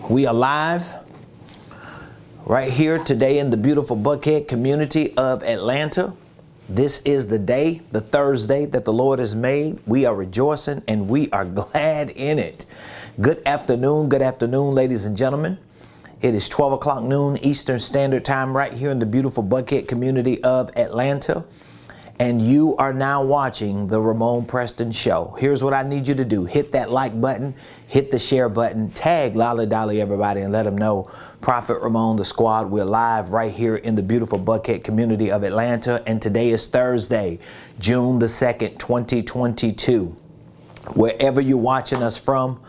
We are live right here today in the beautiful Buckhead community of Atlanta. This is the day, the Thursday that the Lord has made. We are rejoicing and we are glad in it. Good afternoon, ladies and gentlemen. It is 12 o'clock noon Eastern Standard Time right here in the beautiful Buckhead community of Atlanta. And you are now watching the Ramon Preston Show. Here's what I need you to do. Hit that like button, hit the share button, tag Lolly Dolly everybody and let them know Prophet Ramon, the squad, we're live right here in the beautiful Buckhead community of Atlanta. And today is Thursday, June the 2nd, 2022. Wherever you're watching us from,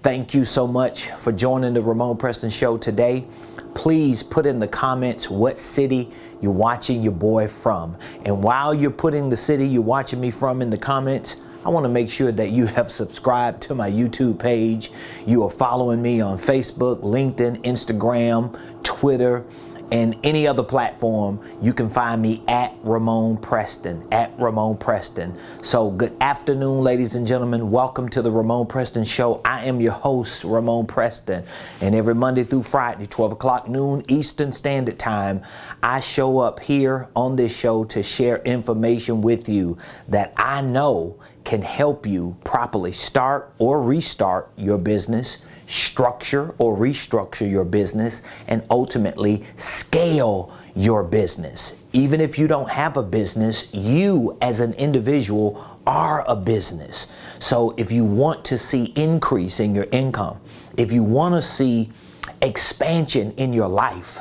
thank you so much for joining the Ramon Preston Show today. Please put in the comments what city you're watching your boy from. And while you're putting the city you're watching me from in the comments, I want to make sure that you have subscribed to my YouTube page. You are following me on Facebook, LinkedIn, Instagram, Twitter, and any other platform. You can find me at Ramon Preston, So good afternoon, ladies and gentlemen. Welcome to the Ramon Preston Show. I am your host, Ramon Preston. And every Monday through Friday, 12 o'clock noon Eastern Standard Time, I show up here on this show to share information with you that I know can help you properly start or restart your business, structure or restructure your business, and ultimately scale your business. Even if you don't have a business, you as an individual are a business. So if you want to see increase in your income, if you want to see expansion in your life,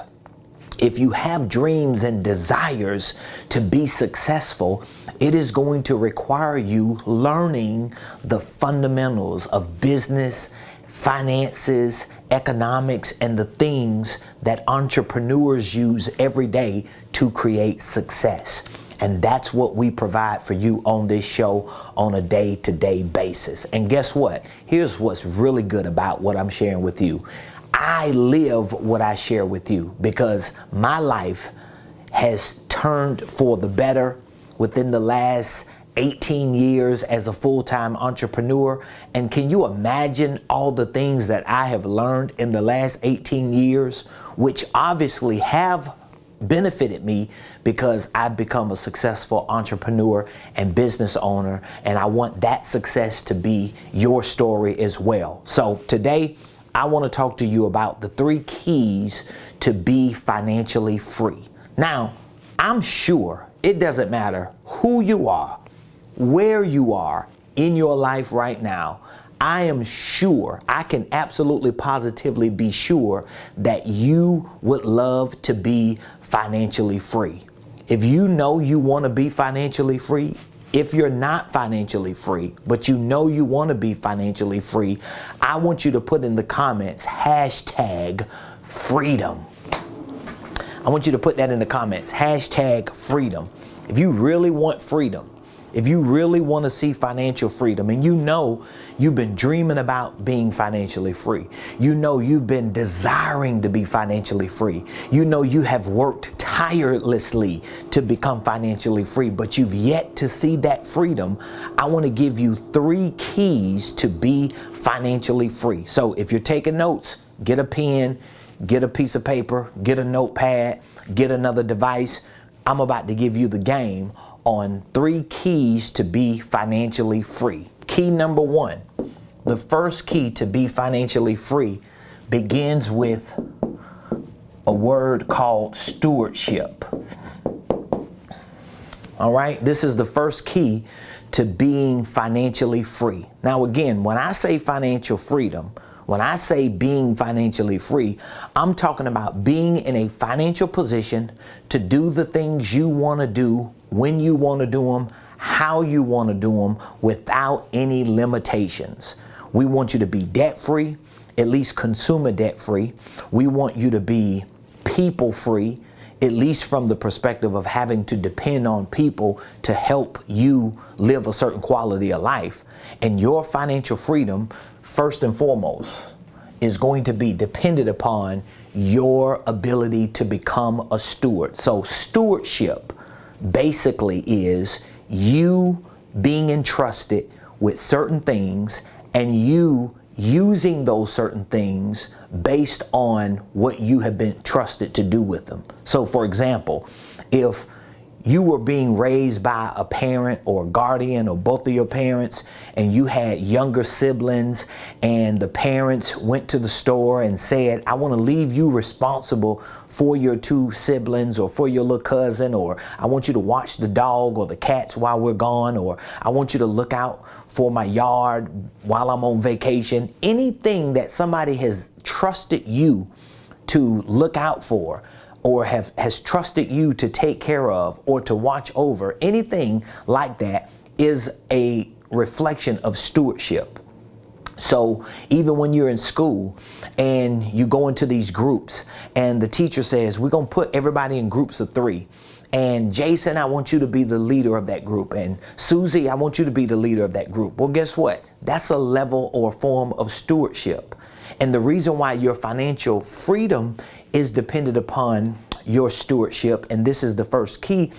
if you have dreams and desires to be successful, it is going to require you learning the fundamentals of business, finances, economics, and the things that entrepreneurs use every day to create success. And that's what we provide for you on this show on a day-to-day basis. And guess what? Here's what's really good about what I'm sharing with you. I live what I share with you because my life has turned for the better within the last 18 years as a full-time entrepreneur. And can you imagine all the things that I have learned in the last 18 years, which obviously have benefited me because I've become a successful entrepreneur and business owner. And I want that success to be your story as well. So today, I want to talk to you about the 3 keys to be financially free. Now, I'm sure it doesn't matter who you are, where you are in your life right now. I am sure, I can absolutely positively be sure that you would love to be financially free. If you know you want to be financially free, if you're not financially free, but you know you want to be financially free, I want you to put in the comments, hashtag freedom. I want you to put that in the comments, hashtag freedom. If you really want freedom, if you really want to see financial freedom, and you know you've been dreaming about being financially free, you know you've been desiring to be financially free, you know you have worked tirelessly to become financially free, but you've yet to see that freedom, I want to give you 3 keys to be financially free. So if you're taking notes, get a pen, get a piece of paper, get a notepad, get another device. I'm about to give you the game on 3 keys to be financially free. Key number 1, the first key to be financially free begins with a word called stewardship. All right, this is the first key to being financially free. Now again, when I say financial freedom, when I say being financially free, I'm talking about being in a financial position to do the things you want to do, when you want to do them, how you want to do them, without any limitations. We want you to be debt-free, at least consumer debt-free. We want you to be people-free, at least from the perspective of having to depend on people to help you live a certain quality of life. And your financial freedom, first and foremost, is going to be dependent upon your ability to become a steward. So stewardship basically is you being entrusted with certain things and you using those certain things based on what you have been trusted to do with them. So for example, if you were being raised by a parent or a guardian or both of your parents, and you had younger siblings, and the parents went to the store and said, I want to leave you responsible for your two siblings or for your little cousin, or I want you to watch the dog or the cats while we're gone, or I want you to look out for my yard while I'm on vacation. Anything that somebody has trusted you to look out for, or has trusted you to take care of or to watch over, anything like that is a reflection of stewardship. So even when you're in school and you go into these groups and the teacher says, we're going to put everybody in groups of 3. And Jason, I want you to be the leader of that group. And Susie, I want you to be the leader of that group. Well, guess what? That's a level or form of stewardship. And the reason why your financial freedom is dependent upon your stewardship, and this is the first key,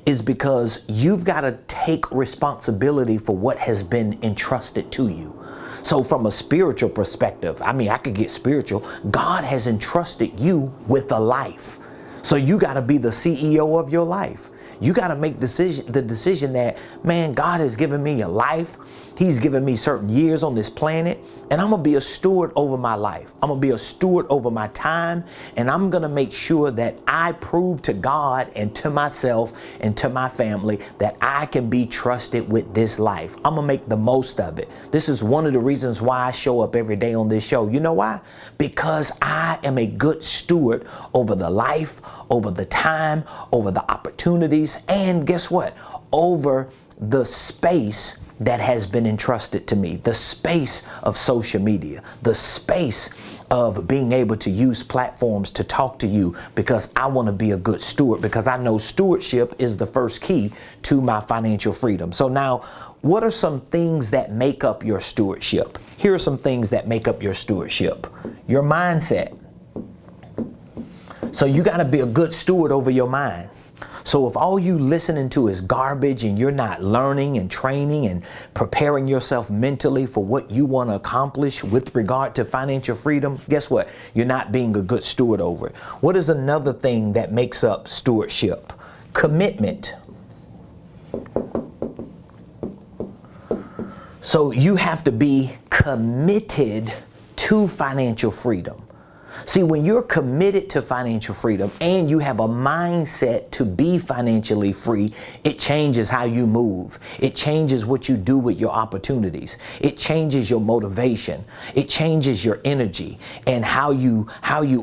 is because you've got to take responsibility for what has been entrusted to you. So from a spiritual perspective, I mean, I could get spiritual. God has entrusted you with a life. So you got to be the CEO of your life. You got to make the decision that, man, God has given me a life. He's given me certain years on this planet, and I'm going to be a steward over my life. I'm going to be a steward over my time, and I'm going to make sure that I prove to God and to myself and to my family that I can be trusted with this life. I'm going to make the most of it. This is one of the reasons why I show up every day on this show. You know why? Because I am a good steward over the life, over the time, over the opportunities, and guess what? Over the space that has been entrusted to me, the space of social media, the space of being able to use platforms to talk to you, because I want to be a good steward, because I know stewardship is the first key to my financial freedom. So now, what are some things that make up your stewardship? Here are some things that make up your stewardship. Your mindset. So you got to be a good steward over your mind. So if all you listening to is garbage and you're not learning and training and preparing yourself mentally for what you want to accomplish with regard to financial freedom, guess what? You're not being a good steward over it. What is another thing that makes up stewardship? Commitment. So you have to be committed to financial freedom. See, when you're committed to financial freedom and you have a mindset to be financially free, it changes how you move. It changes what you do with your opportunities. It changes your motivation. It changes your energy and how you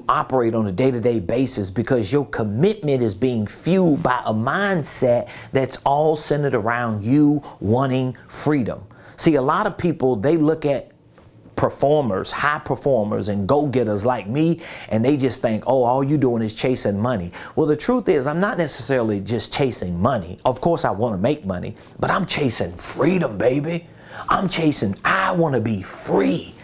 operate on a day-to-day basis, because your commitment is being fueled by a mindset that's all centered around you wanting freedom. See, a lot of people, they look at performers, high performers and go-getters like me, and they just think, oh, all you doing is chasing money. Well, the truth is, I'm not necessarily just chasing money. Of course, I want to make money, but I'm chasing freedom, baby. I want to be free.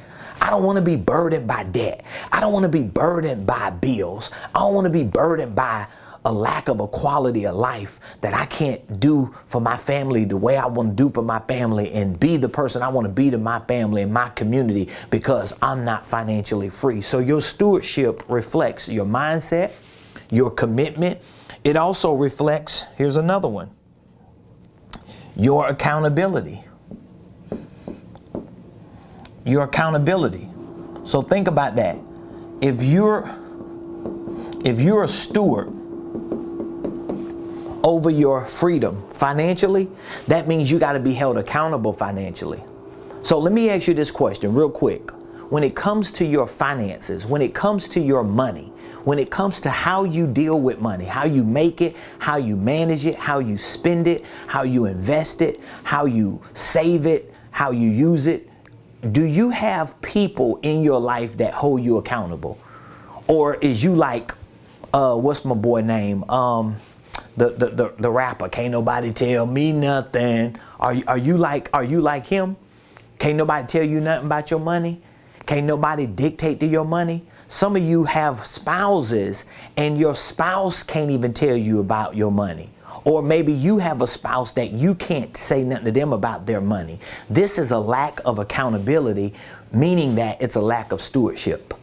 I don't want to be burdened by debt. I don't want to be burdened by bills. I don't want to be burdened by a lack of a quality of life that I can't do for my family the way I want to do for my family and be the person I want to be to my family and my community, because I'm not financially free. So your stewardship reflects your mindset, your commitment. It also reflects, here's another one, your accountability. Your accountability. So think about that. If you're a steward over your freedom financially, that means you got to be held accountable financially. So let me ask you this question real quick. When it comes to your finances, when it comes to your money, when it comes to how you deal with money, how you make it, how you manage it, how you spend it, how you invest it, how you save it, how you use it, do you have people in your life that hold you accountable? Or is you like, what's my boy name? The rapper, can't nobody tell me nothing. Are you like him? Can't nobody tell you nothing about your money? Can't nobody dictate to your money? Some of you have spouses and your spouse can't even tell you about your money. Or maybe you have a spouse that you can't say nothing to them about their money. This is a lack of accountability, meaning that it's a lack of stewardship.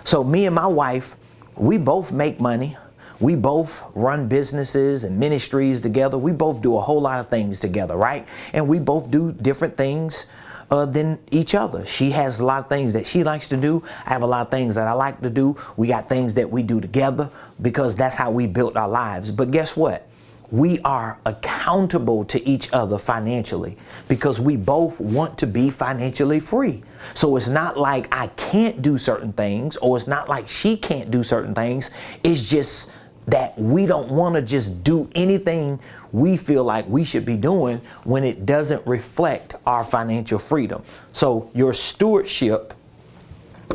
So me and my wife, we both make money. We both run businesses and ministries together. We both do a whole lot of things together, right? And we both do different things than each other. She has a lot of things that she likes to do. I have a lot of things that I like to do. We got things that we do together because that's how we built our lives. But guess what? We are accountable to each other financially because we both want to be financially free. So it's not like I can't do certain things, or it's not like she can't do certain things. It's just that we don't want to just do anything we feel like we should be doing when it doesn't reflect our financial freedom. So your stewardship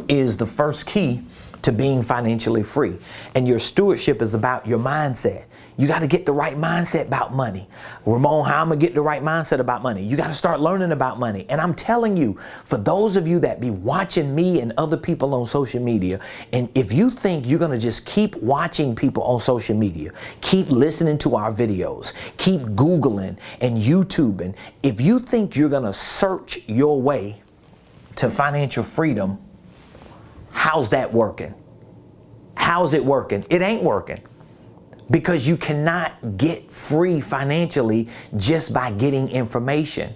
is the first key to being financially free. And your stewardship is about your mindset. You got to get the right mindset about money. Ramon, how I'm going to get the right mindset about money? You got to start learning about money. And I'm telling you, for those of you that be watching me and other people on social media, and if you think you're going to just keep watching people on social media, keep listening to our videos, keep Googling and YouTubing, if you think you're going to search your way to financial freedom, how's that working? How's it working? It ain't working. Because you cannot get free financially just by getting information.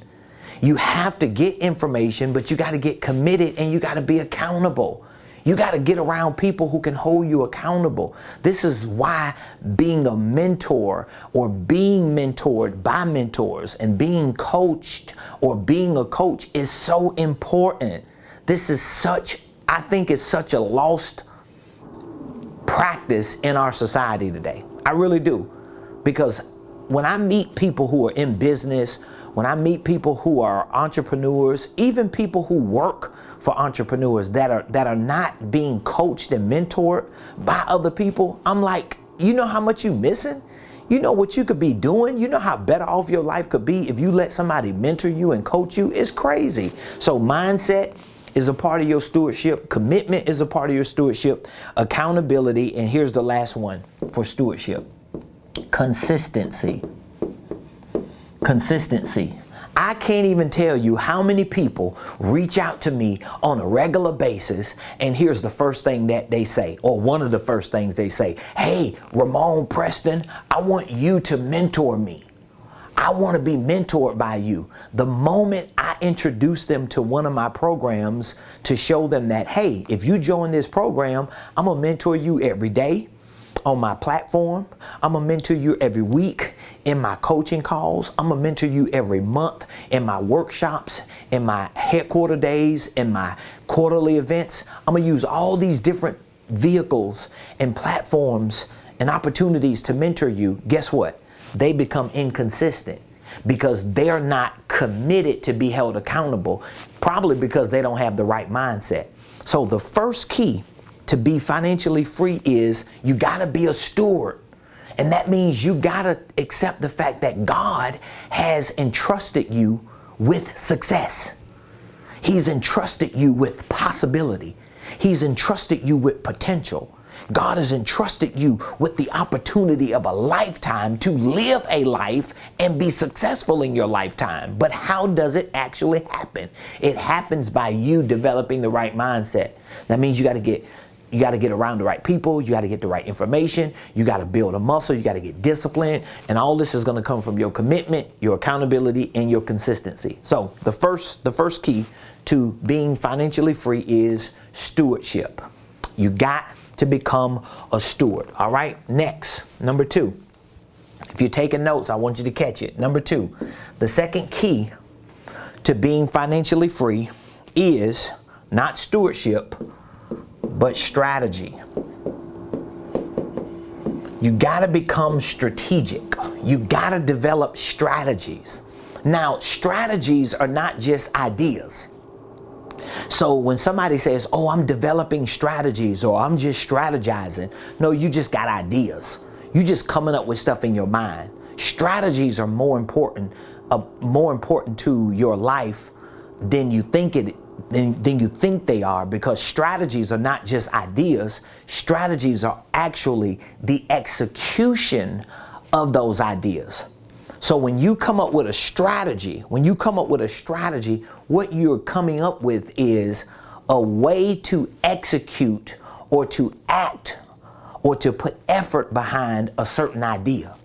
You have to get information, but you got to get committed and you got to be accountable. You got to get around people who can hold you accountable. This is why being a mentor or being mentored by mentors and being coached or being a coach is so important. This is I think it's such a lost practice in our society today. I really do. Because when I meet people who are in business, when I meet people who are entrepreneurs, even people who work for entrepreneurs that are not being coached and mentored by other people, I'm like, you know how much you missing? You know what you could be doing? You know how better off your life could be if you let somebody mentor you and coach you? It's crazy. So mindset is a part of your stewardship. Commitment is a part of your stewardship. Accountability, and here's the last one for stewardship. Consistency. Consistency. I can't even tell you how many people reach out to me on a regular basis, and here's the first thing that they say, or one of the first things they say. Hey, Ramon, Preston, I want you to mentor me. I want to be mentored by you. The moment I introduce them to one of my programs to show them that, hey, if you join this program, I'm going to mentor you every day on my platform. I'm going to mentor you every week in my coaching calls. I'm going to mentor you every month in my workshops, in my headquarter days, in my quarterly events. I'm going to use all these different vehicles and platforms and opportunities to mentor you. Guess what? They become inconsistent because they're not committed to be held accountable, probably because they don't have the right mindset. So the first key to be financially free is you got to be a steward. And that means you got to accept the fact that God has entrusted you with success. He's entrusted you with possibility. He's entrusted you with potential. God has entrusted you with the opportunity of a lifetime to live a life and be successful in your lifetime. But how does it actually happen? It happens by you developing the right mindset. That means you got to get around the right people. You got to get the right information. You got to build a muscle. You got to get disciplined. And all this is going to come from your commitment, your accountability, and your consistency. So the first key to being financially free is stewardship. You got to become a steward. All right. Next, number 2. If you're taking notes, I want you to catch it. Number 2, the second key to being financially free is not stewardship, but strategy. You got to become strategic. You got to develop strategies. Now, strategies are not just ideas. So when somebody says, oh, I'm developing strategies or I'm just strategizing, no, you just got ideas. You just coming up with stuff in your mind. Strategies are more important to your life than you think they are, because strategies are not just ideas. Strategies are actually the execution of those ideas. So when you come up with a strategy, what you're coming up with is a way to execute or to act or to put effort behind a certain idea.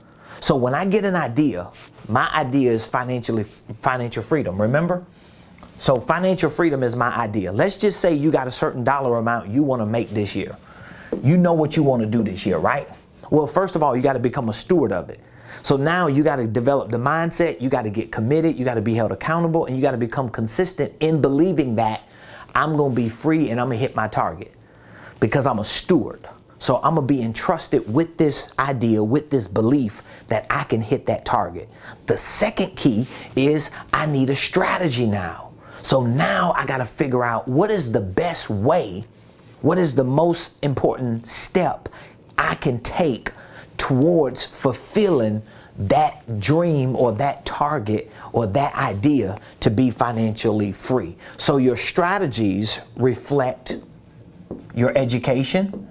So when I get an idea, my idea is financial freedom, remember? So financial freedom is my idea. Let's just say you got a certain dollar amount you want to make this year. You know what you want to do this year, right? Well, first of all, you got to become a steward of it. So now you got to develop the mindset, you got to get committed, you got to be held accountable, and you got to become consistent in believing that I'm going to be free and I'm going to hit my target because I'm a steward. So I'm going to be entrusted with this idea, with this belief that I can hit that target. The second key is I need a strategy now. So now I got to figure out what is the best way, what is the most important step I can take towards fulfilling that dream or that target or that idea to be financially free. So your strategies reflect your education.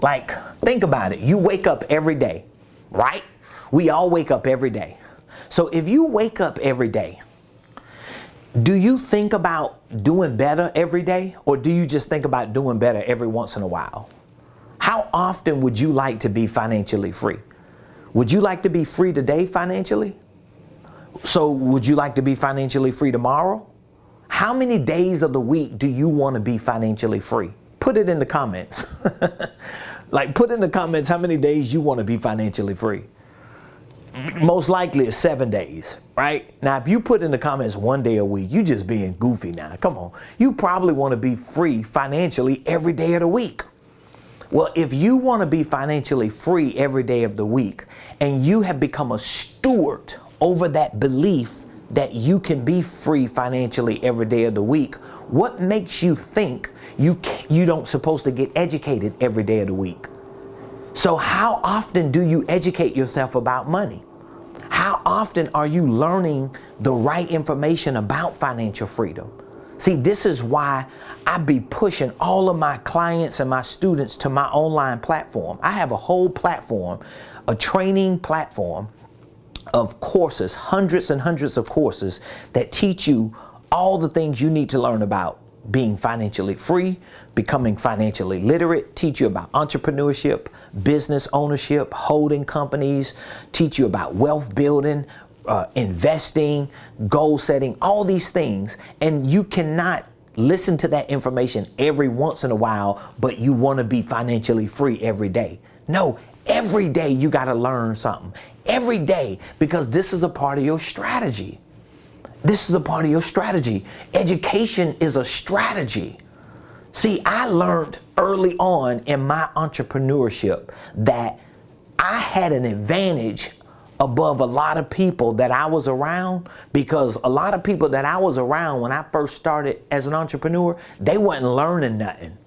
Like, think about it. You wake up every day, right? We all wake up every day. So if you wake up every day, do you think about doing better every day, or do you just think about doing better every once in a while? How often would you like to be financially free? Would you like to be free today financially? So would you like to be financially free tomorrow? How many days of the week do you want to be financially free? Put it in the comments. Like, put in the comments how many days you want to be financially free. Most likely it's 7 days, right? Now, if you put in the comments 1 day a week, you just being goofy now. Come on. You probably want to be free financially every day of the week. Well, if you want to be financially free every day of the week and you have become a steward over that belief that you can be free financially every day of the week, what makes you think you don't supposed to get educated every day of the week? So how often do you educate yourself about money? How often are you learning the right information about financial freedom? See, this is why I be pushing all of my clients and my students to my online platform. I have a whole platform, a training platform of courses, hundreds and hundreds of courses that teach you all the things you need to learn about being financially free, becoming financially literate, teach you about entrepreneurship, business ownership, holding companies, teach you about wealth building, investing, goal setting, all these things. And you cannot listen to that information every once in a while, but you want to be financially free every day. No, every day you got to learn something. Every day, because this is a part of your strategy. This is a part of your strategy. Education is a strategy. See, I learned early on in my entrepreneurship that I had an advantage above a lot of people that I was around, because a lot of people that I was around when I first started as an entrepreneur, they wasn't learning nothing.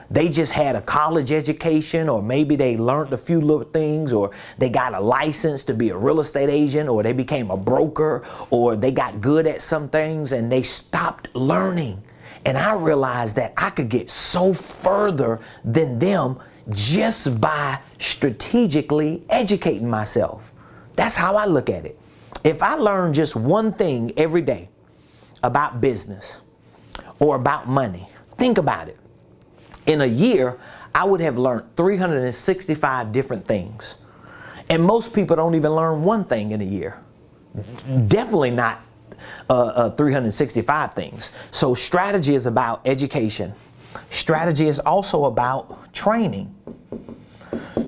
They just had a college education, or maybe they learned a few little things, or they got a license to be a real estate agent, or they became a broker, or they got good at some things and they stopped learning. And I realized that I could get so further than them just by strategically educating myself. That's how I look at it. If I learn just one thing every day about business or about money, think about it. In a year, I would have learned 365 different things. And most people don't even learn one thing in a year. Definitely not 365 things. So strategy is about education. Strategy is also about training.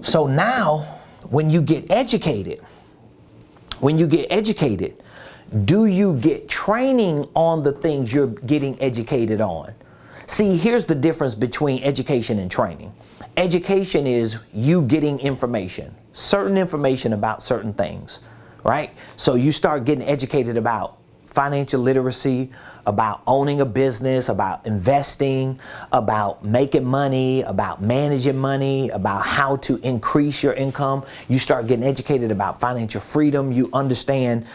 So now, when you get educated, do you get training on the things you're getting educated on? See, here's the difference between education and training. Education is you getting information, certain information about certain things, right? So you start getting educated about financial literacy, about owning a business, about investing, about making money, about managing money, about how to increase your income. You start getting educated about financial freedom. You understand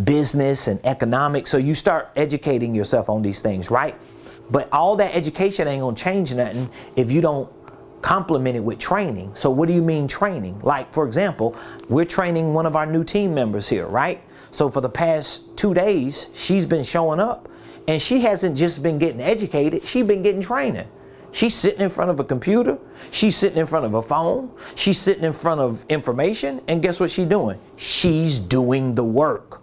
business and economics. So you start educating yourself on these things, right? But all that education ain't gonna change nothing if you don't complemented with training. So what do you mean training? Like, for example, we're training one of our new team members here, right? So for the past 2 days, she's been showing up, and she hasn't just been getting educated, she's been getting training. She's sitting in front of a computer, she's sitting in front of a phone, she's sitting in front of information, and guess what she's doing? She's doing the work.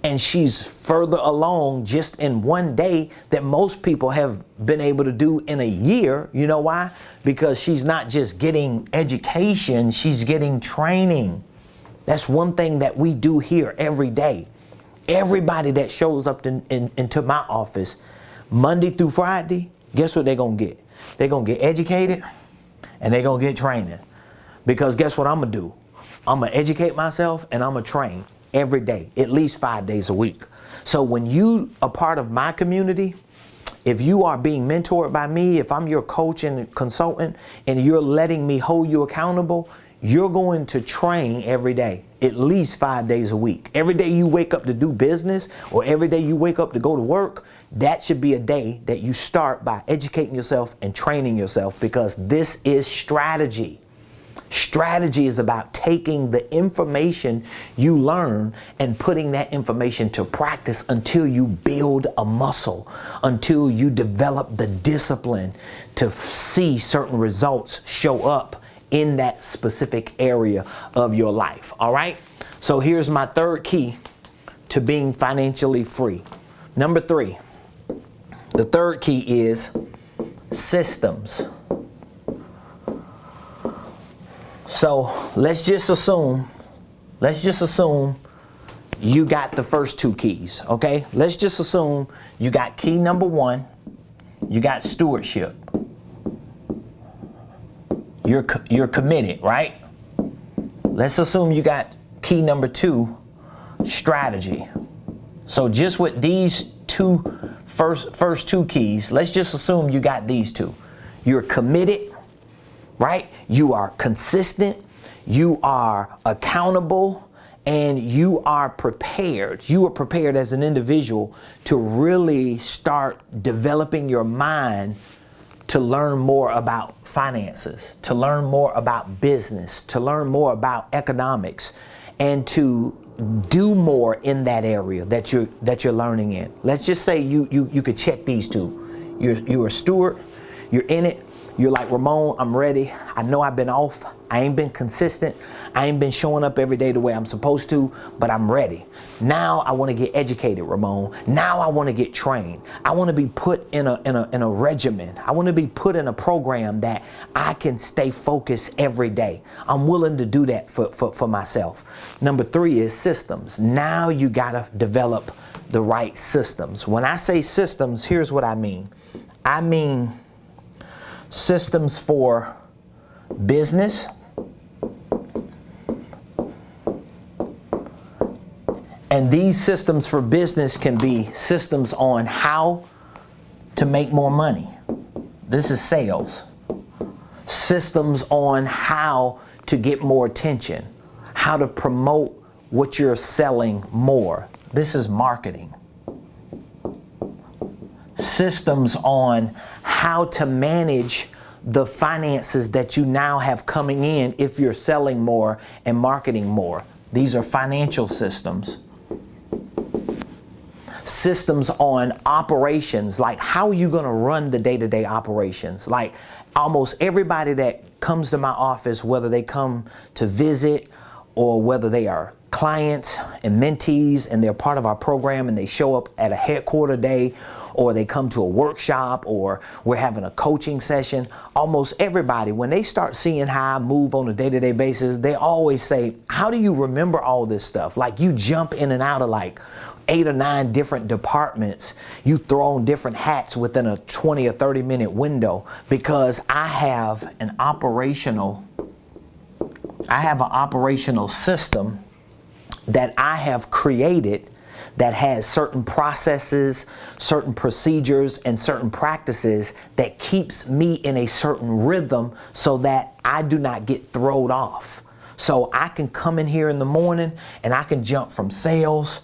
And she's further along just in 1 day that most people have been able to do in a year. You know why? Because she's not just getting education, she's getting training. That's one thing that we do here every day. Everybody that shows up into my office Monday through Friday, guess what they're going to get? They're going to get educated and they're going to get training. Because guess what I'm going to do? I'm going to educate myself and I'm going to train every day, at least 5 days a week. So when you are part of my community, if you are being mentored by me, if I'm your coach and consultant and you're letting me hold you accountable, you're going to train every day, at least 5 days a week. Every day you wake up to do business or every day you wake up to go to work, that should be a day that you start by educating yourself and training yourself, because this is strategy. Strategy is about taking the information you learn and putting that information to practice until you build a muscle, until you develop the discipline to see certain results show up in that specific area of your life. All right. So here's my third key to being financially free. Number 3, the third key is systems. So let's just assume you got the first 2 keys, okay? Let's just assume you got key number 1, you got stewardship. You're committed, right? Let's assume you got key number 2, strategy. So just with these first 2 keys, let's just assume you got these 2. You're committed, right? You are consistent, you are accountable, and you are prepared. You are prepared as an individual to really start developing your mind to learn more about finances, to learn more about business, to learn more about economics, and to do more in that area that you're learning in. Let's just say you could check these 2. You're a steward, you're in it. You're like, Ramon, I'm ready. I know I've been off. I ain't been consistent. I ain't been showing up every day the way I'm supposed to, but I'm ready. Now I want to get educated, Ramon. Now I want to get trained. I want to be put in a regimen. I want to be put in a program that I can stay focused every day. I'm willing to do that for myself. Number 3 is systems. Now you got to develop the right systems. When I say systems, here's what I mean. I mean systems for business, and these systems for business can be systems on how to make more money. This is sales. Systems on how to get more attention, how to promote what you're selling more. This is marketing. Systems on how to manage the finances that you now have coming in if you're selling more and marketing more. These are financial systems. Systems on operations, like how are you going to run the day-to-day operations? Like almost everybody that comes to my office, whether they come to visit or whether they are clients and mentees and they're part of our program and they show up at a headquarter day, or they come to a workshop, or we're having a coaching session, almost everybody, when they start seeing how I move on a day-to-day basis, they always say, how do you remember all this stuff? Like you jump in and out of like 8 or 9 different departments. You throw on different hats within a 20 or 30 minute window, because I have an operational system that I have created that has certain processes, certain procedures, and certain practices that keeps me in a certain rhythm so that I do not get thrown off. So I can come in here in the morning and I can jump from sales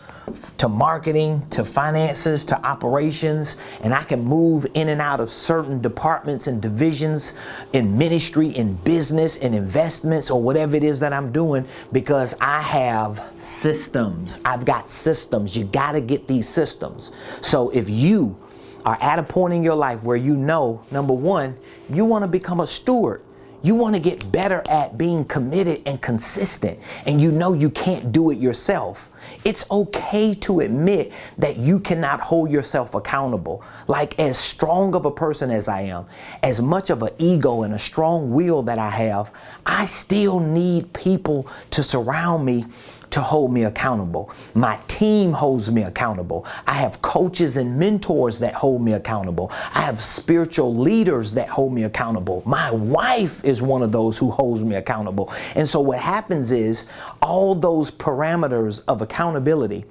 to marketing, to finances, to operations, and I can move in and out of certain departments and divisions in ministry, in business, in investments, or whatever it is that I'm doing, because I have systems. I've got systems. You got to get these systems. So if you are at a point in your life where you know, number one, you want to become a steward. You want to get better at being committed and consistent, and you know you can't do it yourself. It's okay to admit that you cannot hold yourself accountable. Like, as strong of a person as I am, as much of an ego and a strong will that I have, I still need people to surround me to hold me accountable. My team holds me accountable. I have coaches and mentors that hold me accountable. I have spiritual leaders that hold me accountable. My wife is one of those who holds me accountable. And so what happens is, all those parameters of accountability,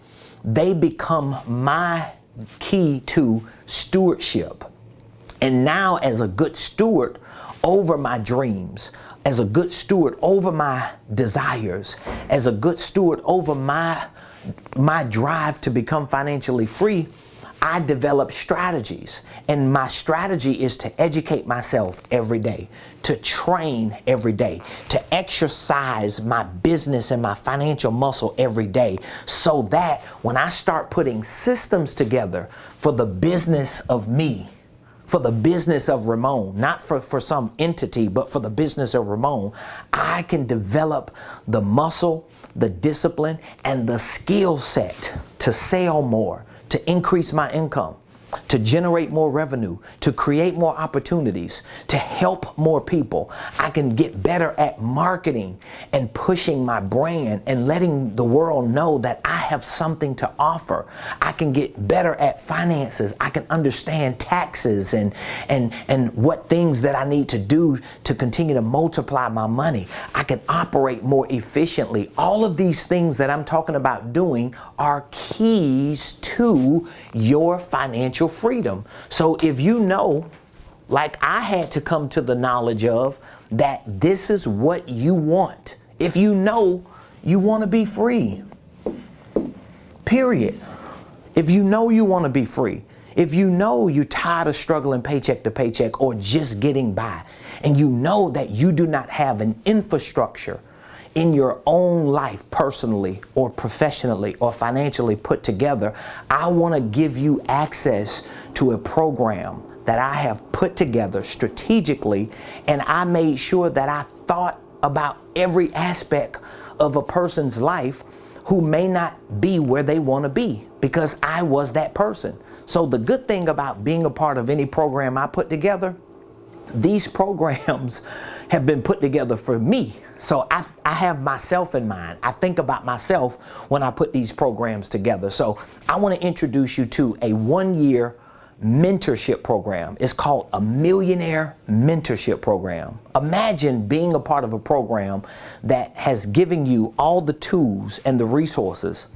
they become my key to stewardship. And now, as a good steward over my dreams, as a good steward over my desires, as a good steward over my drive to become financially free, I develop strategies. And my strategy is to educate myself every day, to train every day, to exercise my business and my financial muscle every day, so that when I start putting systems together for the business of me, for the business of Ramon, not for some entity, but for the business of Ramon, I can develop the muscle, the discipline, and the skill set to sell more, to increase my income, to generate more revenue, to create more opportunities, to help more people. I can get better at marketing and pushing my brand and letting the world know that I have something to offer. I can get better at finances. I can understand taxes and what things that I need to do to continue to multiply my money. I can operate more efficiently. All of these things that I'm talking about doing are keys to your financial freedom. So if you know, like I had to come to the knowledge of, that this is what you want. If you know you want to be free, period. If you know you want to be free, if you know you're tired of struggling paycheck to paycheck or just getting by, and you know that you do not have an infrastructure in your own life, personally or professionally or financially put together, I want to give you access to a program that I have put together strategically, and I made sure that I thought about every aspect of a person's life who may not be where they want to be, because I was that person. So the good thing about being a part of any program I put together, these programs have been put together for me. So I have myself in mind. I think about myself when I put these programs together. So I want to introduce you to a 1-year mentorship program. It's called a Millionaire Mentorship program. Imagine being a part of a program that has given you all the tools and the resources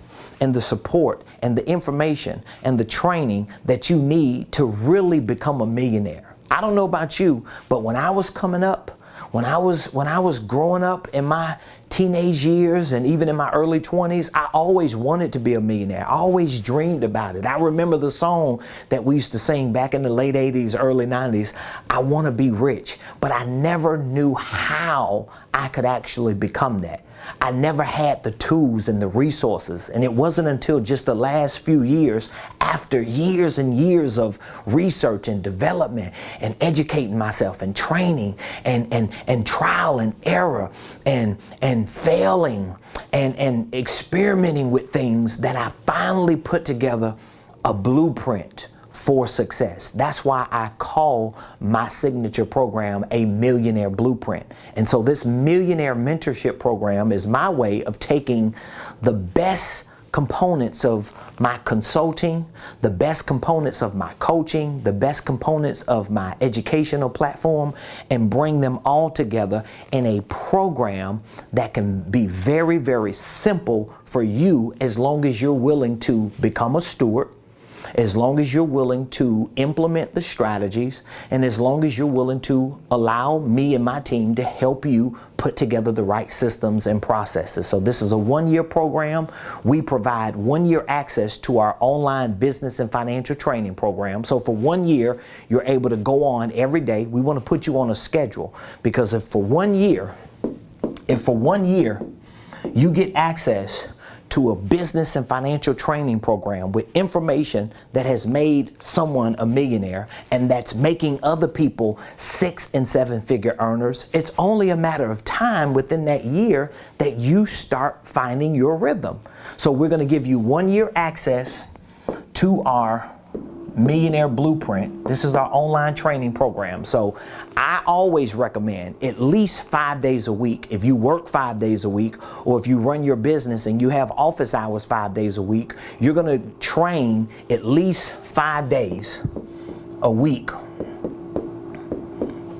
and the support and the information and the training that you need to really become a millionaire. I don't know about you, but when I was coming up, when I was growing up in my teenage years and even in my early 20s, I always wanted to be a millionaire. I always dreamed about it. I remember the song that we used to sing back in the late 80s, early 90s, I want to be rich, but I never knew how I could actually become that. I never had the tools and the resources, and it wasn't until just the last few years, after years and years of research and development and educating myself and training and trial and error and failing and experimenting with things, that I finally put together a blueprint for success. That's why I call my signature program a Millionaire Blueprint. And so this Millionaire Mentorship program is my way of taking the best components of my consulting, the best components of my coaching, the best components of my educational platform, and bring them all together in a program that can be very, very simple for you, as long as you're willing to become a steward, as long as you're willing to implement the strategies and as long as you're willing to allow me and my team to help you put together the right systems and processes. So this is a 1-year program. We provide 1-year access to our online business and financial training program. So for 1 year, you're able to go on every day. We want to put you on a schedule, because if for 1 year you get access to a business and financial training program with information that has made someone a millionaire and that's making other people 6- and 7-figure earners, it's only a matter of time within that year that you start finding your rhythm. So we're going to give you 1 year access to our Millionaire Blueprint. This is our online training program. So I always recommend at least 5 days a week. If you work 5 days a week, or if you run your business and you have office hours 5 days a week, you're going to train at least 5 days a week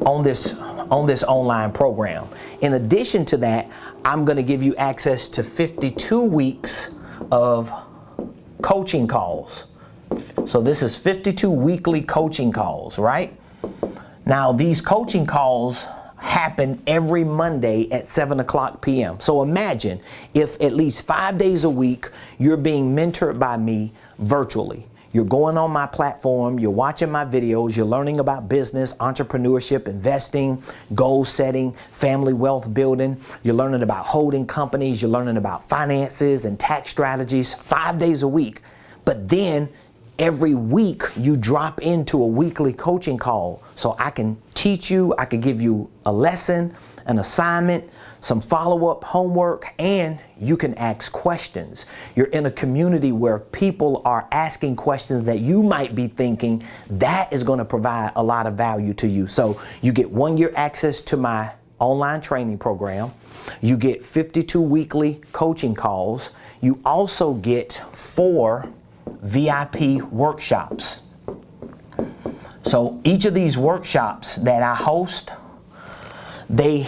on this online program. In addition to that, I'm going to give you access to 52 weeks of coaching calls. So this is 52 weekly coaching calls, right? Now these coaching calls happen every Monday at 7:00 p.m. So imagine if at least 5 days a week you're being mentored by me virtually. You're going on my platform, you're watching my videos, you're learning about business, entrepreneurship, investing, goal setting, family wealth building. You're learning about holding companies, you're learning about finances and tax strategies 5 days a week. But then every week you drop into a weekly coaching call, so I can teach you, I can give you a lesson, an assignment, some follow-up homework, and you can ask questions. You're in a community where people are asking questions that you might be thinking that is going to provide a lot of value to you. So you get 1 year access to my online training program. You get 52 weekly coaching calls. You also get 4 VIP workshops. So each of these workshops that I host, they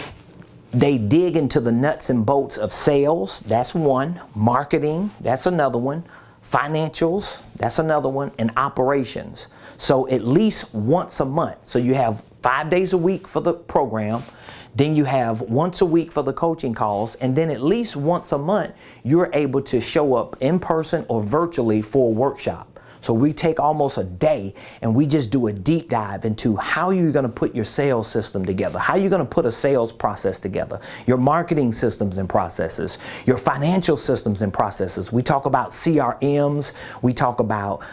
dig into the nuts and bolts of sales. That's one. Marketing. That's another one. Financials. That's another one. And operations. So at least once a month. So you have 5 days a week for the program. Then you have once a week for the coaching calls, and then at least once a month, you're able to show up in person or virtually for a workshop. So we take almost a day and we just do a deep dive into how you're going to put your sales system together, how you're going to put a sales process together, your marketing systems and processes, your financial systems and processes. We talk about CRMs, we talk about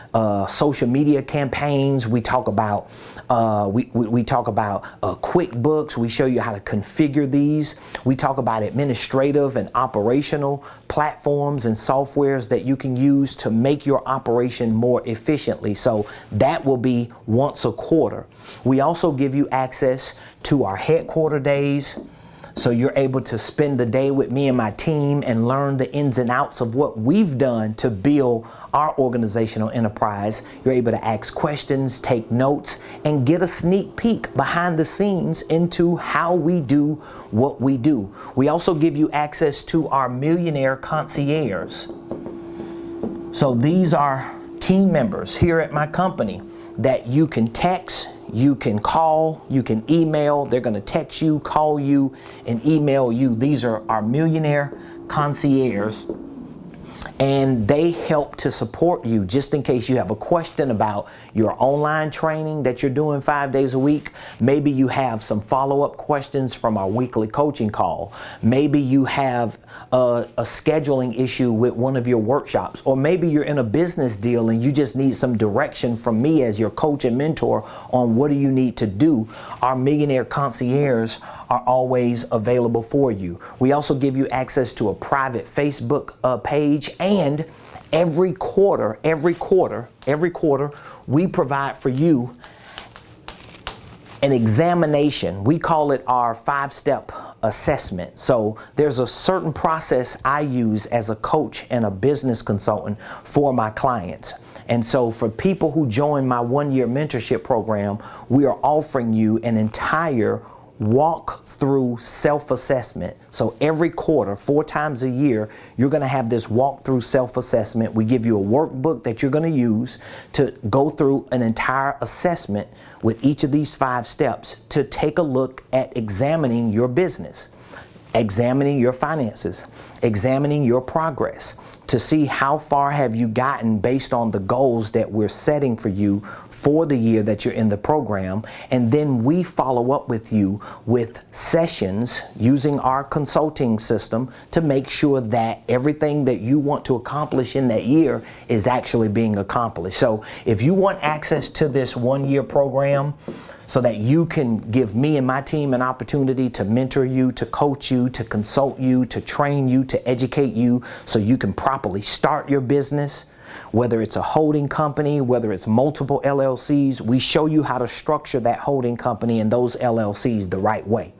social media campaigns, we talk about QuickBooks. We show you how to configure these. We talk about administrative and operational platforms and softwares that you can use to make your operation more efficiently. So that will be once a quarter. We also give you access to our headquarter days. So you're able to spend the day with me and my team and learn the ins and outs of what we've done to build our organizational enterprise. You're able to ask questions, take notes, and get a sneak peek behind the scenes into how we do what we do. We also give you access to our Millionaire Concierge. So these are team members here at my company that you can text, you can call, you can email. They're going to text you, call you, and email you. These are our Millionaire Concierge, and they help to support you just in case you have a question about your online training that you're doing 5 days a week. Maybe you have some follow-up questions from our weekly coaching call. Maybe you have a scheduling issue with one of your workshops, or maybe you're in a business deal and you just need some direction from me as your coach and mentor on what do you need to do. Our Millionaire Concierge are always available for you. We also give you access to a private Facebook page, and every quarter, we provide for you an examination. We call it our 5-step assessment. So there's a certain process I use as a coach and a business consultant for my clients. And so for people who join my 1-year mentorship program, we are offering you an entire walk through self-assessment. So every quarter, 4 times a year, you're going to have this walk through self-assessment. We give you a workbook that you're going to use to go through an entire assessment with each of these 5 steps to take a look at examining your business, examining your finances, examining your progress, to see how far have you gotten based on the goals that we're setting for you for the year that you're in the program. And then we follow up with you with sessions using our consulting system to make sure that everything that you want to accomplish in that year is actually being accomplished. So if you want access to this 1-year program, so that you can give me and my team an opportunity to mentor you, to coach you, to consult you, to train you, to educate you, so you can properly start your business, whether it's a holding company, whether it's multiple LLCs. We show you how to structure that holding company and those LLCs the right way.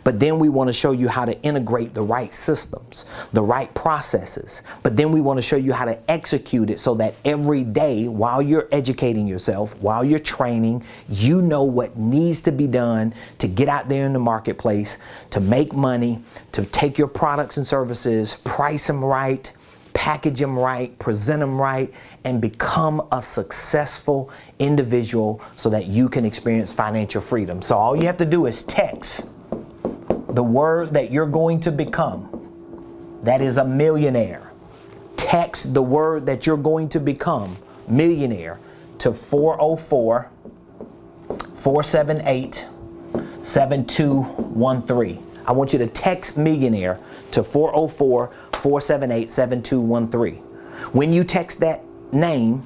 But then we want to show you how to integrate the right systems, the right processes. But then we want to show you how to execute it so that every day while you're educating yourself, while you're training, you know what needs to be done to get out there in the marketplace, to make money, to take your products and services, price them right, package them right, present them right, and become a successful individual so that you can experience financial freedom. So all you have to do is text the word that you're going to become. That is a millionaire. Text the word that you're going to become, millionaire, to 404-478-7213. I want you to text millionaire to 404-478-7213. When you text that name,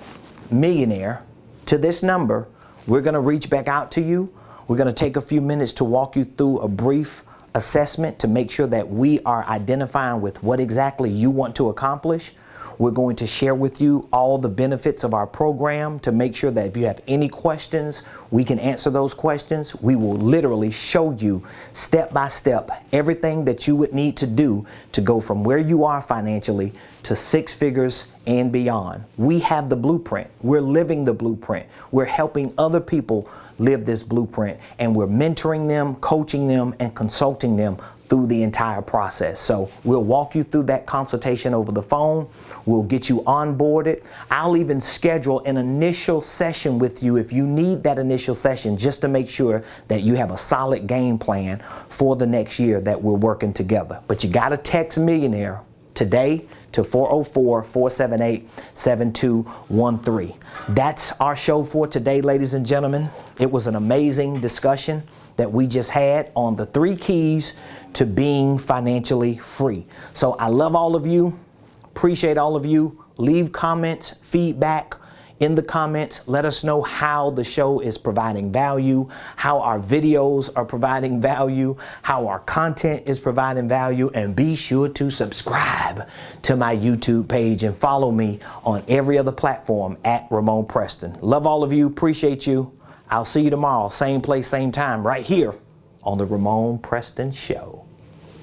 millionaire, to this number, we're going to reach back out to you. We're going to take a few minutes to walk you through a brief assessment to make sure that we are identifying with what exactly you want to accomplish. We're going to share with you all the benefits of our program to make sure that if you have any questions, we can answer those questions. We will literally show you step by step everything that you would need to do to go from where you are financially to 6 figures and beyond. We have the blueprint. We're living the blueprint. We're helping other people live this blueprint, and we're mentoring them, coaching them, and consulting them through the entire process. So we'll walk you through that consultation over the phone. We'll get you onboarded. I'll even schedule an initial session with you if you need that initial session, just to make sure that you have a solid game plan for the next year that we're working together. But you got to text millionaire today to 404-478-7213. That's our show for today, ladies and gentlemen. It was an amazing discussion that we just had on the 3 keys to being financially free. So I love all of you. Appreciate all of you. Leave comments, feedback in the comments. Let us know how the show is providing value, how our videos are providing value, how our content is providing value, and be sure to subscribe to my YouTube page and follow me on every other platform at Ramon Preston. Love all of you. Appreciate you. I'll see you tomorrow, same place, same time, right here on the Ramon Preston Show.